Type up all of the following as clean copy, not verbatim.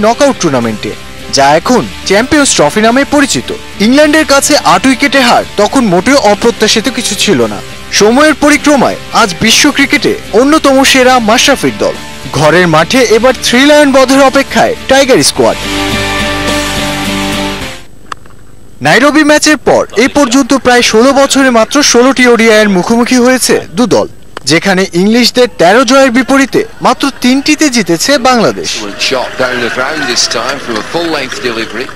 Knockout টুর্নামেন্টে, যা এখন চ্যাম্পিয়ন্স ট্রফি নামে পরিচিত। ইংল্যান্ডের কাছে 8 উইকেটে হার তখন মোটেও অপ্রত্যাশিত কিছু ছিল না। সময়ের পরিক্রমায় আজ বিশ্ব ক্রিকেটে অন্যতম সেরা মাশরাফির দল। ঘরের মাঠে এবার 3 লায়ন বধের অপেক্ষায় টাইগার স্কোয়াড। নাইরোবি ম্যাচের পর এই পর্যন্ত প্রায় 16 বছরে মাত্র 16টি ওডিআইয়ের মুখোমুখি হয়েছে দু দল, যেখানে ইংলিশদের 13 জয়ের বিপরীতে মাত্র 3টিতে জিতেছে বাংলাদেশ।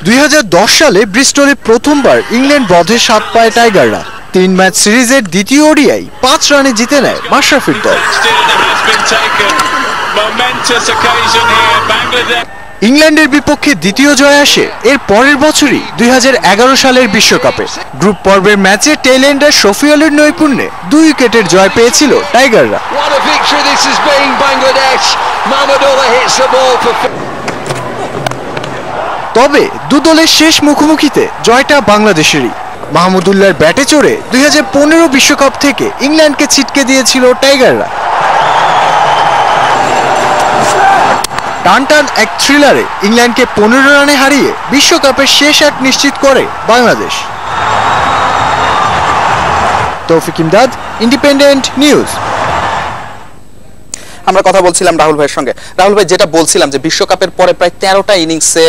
2010 সালে ব্রিস্টলে প্রথমবার ইংল্যান্ড বধে 7 পায় টাইগাররা। 3 ম্যাচ সিরিজের দ্বিতীয় ওডিআই 5 রানে জিতে নেয় মাশরাফির দল। ইংল্যান্ডের বিপক্ষে দ্বিতীয় জয় আসে এর পরের বছরই 2011 সালের বিশ্বকাপে। গ্রুপ পর্বের ম্যাচে টেল এন্ডার শফিউলের নৈপুণ্যে 2 উইকেটের জয় পেয়েছিল টাইগাররা। তবে দু দলের শেষ মুখোমুখিতে জয়টা বাংলাদেশেরই। মাহমুদুল্লাহর ব্যাটে চড়ে 2015 বিশ্বকাপ থেকে ইংল্যান্ডকে ছিটকে দিয়েছিল টাইগাররা। টানটান এক থ্রিলারে ইংল্যান্ডকে 15 রানে হারিয়ে বিশ্বকাপের শেষ 8 নিশ্চিত করে বাংলাদেশ। তৌফিক ইমদাদ, ইন্ডিপেন্ডেন্ট নিউজ। আমরা কথা বলছিলাম রাহুল ভাইয়ের সঙ্গে। রাহুল ভাই, যেটা বলছিলাম যে বিশ্বকাপের পরে প্রায় 13টা ইনিংসে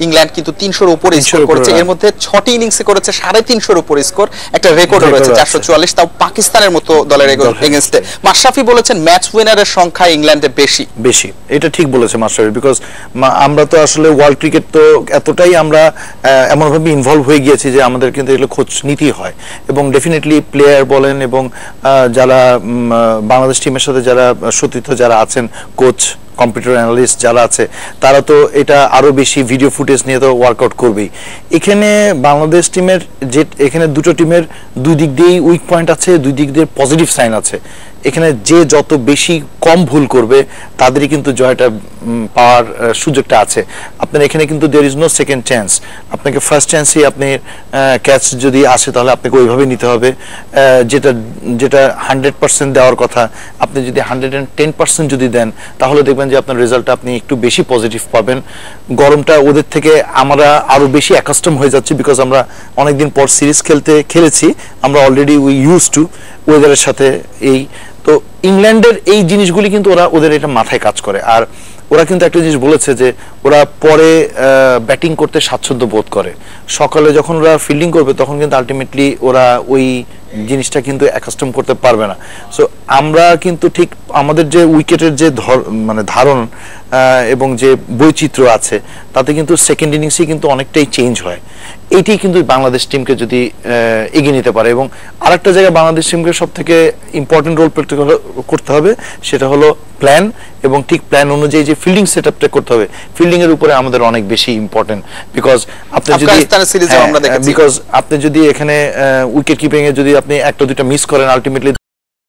ইংল্যান্ড কিন্তু 300-র উপরে স্কোর করেছে। এর মধ্যে 6টি ইনিংসে করেছে 350-র উপরে স্কোর। একটা রেকর্ডও রয়েছে 444, তাও পাকিস্তানের মতো দলের এগেইনস্টে। মাশরাফি বলেছেন ম্যাচ উইনারের সংখ্যা ইংল্যান্ডে বেশি। এটা ঠিক বলেছে মাশরাফি, বিকজ আমরা তো আসলে ওয়ার্ল্ড ক্রিকেট তো এতটাই আমরা এমনভাবে ইনভলভ হয়ে গিয়েছি যে আমাদের কিন্তু এগুলো খোঁজ নিতেই হয়। এবং ডেফিনেটলি প্লেয়ার বলেন এবং যারা বাংলাদেশ টিমের সাথে যারা সতীর্থ যারা আছেন, কোচ, কম্পিউটার অ্যানালিস্ট যারা আছে, তারা তো এটা আরো বেশি ভিডিও ফুটেজ নিয়ে তো ওয়ার্কআউট করবেই। এখানে বাংলাদেশ টিমের যে এখানে দুটো টিমের দুই দিক দিয়েই উইক পয়েন্ট আছে, দুই দিক দিয়ে পজিটিভ সাইন আছে। এখানে যে যত বেশি কম ভুল করবে তাদেরই কিন্তু জয়টা পাওয়ার সুযোগটা আছে। আপনার এখানে কিন্তু there is no second chance. আপনাকে ফার্স্ট চান্সই আপনি ক্যাচ যদি আসে তাহলে আপনাকে ওইভাবে নিতে হবে। যেটা 100% দেওয়ার কথা, আপনি যদি 110% যদি দেন তাহলে দেখবেন যে আপনার রেজাল্টটা আপনি একটু বেশি পজিটিভ পাবেন। গরমটা ওদের থেকে আমরা আরো বেশি অ্যাকাস্টম হয়ে যাচ্ছি, বিকজ আমরা অনেকদিন পর সিরিজ খেলেছি। আমরা অলরেডি উই ইউজ টু ওয়েদারের সাথে। তো ইংল্যান্ডের এই জিনিসগুলি কিন্তু ওদের এটা মাথায় কাজ করে। আর ওরা কিন্তু একটা জিনিস বলেছে যে ওরা পরে ব্যাটিং করতে স্বাচ্ছন্দ্য বোধ করে। সকালে যখন ওরা ফিল্ডিং করবে তখন কিন্তু আলটিমেটলি ওরা ওই জিনিসটা কিন্তু অ্যাকাস্টম করতে পারবে না। সো আমরা কিন্তু ঠিক আমাদের যে উইকেটের যে ধারণ এবং যে বৈচিত্র্য আছে তাতে কিন্তু সেকেন্ড ইনিংসে কিন্তু অনেকটাই চেঞ্জ হয়। এইটাই কিন্তু বাংলাদেশ টিমকে যদি এগিয়ে নিতে পারে। এবং আরেকটা জায়গায় বাংলাদেশ টিমকে সব থেকে ইম্পর্টেন্ট রোল প্লে করতে হবে, সেটা হলো প্ল্যান। এবং ঠিক প্ল্যান অনুযায়ী যে ফিল্ডিং সেটআপটা করতে হবে, ফিল্ডিং এর উপরে আমাদের অনেক বেশি ইম্পর্টেন্ট। বিকজ আপনি যদি এখানে উইকেট কিপিং এ যদি আপনি একটা দুইটা মিস করেন, আলটিমেটলি